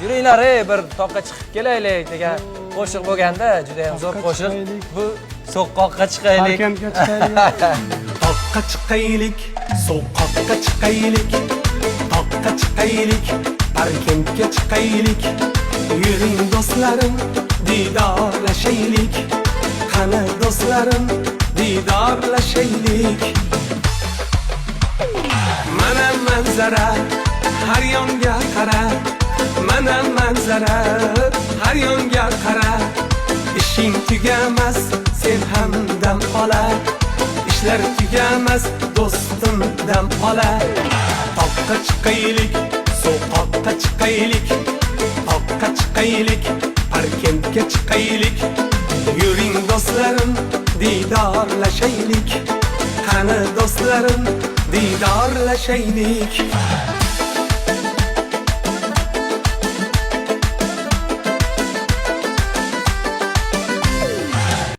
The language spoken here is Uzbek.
Yuringlar, bir toqqa chiqib kelaylik degan qo'shiq bo'lganda, juda ham zo'r qo'shiq. Bu so'qqoqqa chiqaylik. Parkentga chiqaylik. Toqqa chiqaylik, so'qqoqqa chiqaylik. Toqqa chiqaylik, Parkentga chiqaylik. Yuring do'stlarim, didorlashaylik. Qani do'stlarim, didorlashaylik. Mana manzara, har yonga qara. Mana manzara, har yonga qara. Ishing tugamas, sen ham dam ola. Ishlar tugamas, do'stim dam ola. Toqqa chiqaylik, so'qqoqqa chiqaylik. Toqqa chiqaylik, Parkentga chiqaylik. Yuring do'stlarim, didorlashaylik. Qani do'stlarim, didorlashaylik.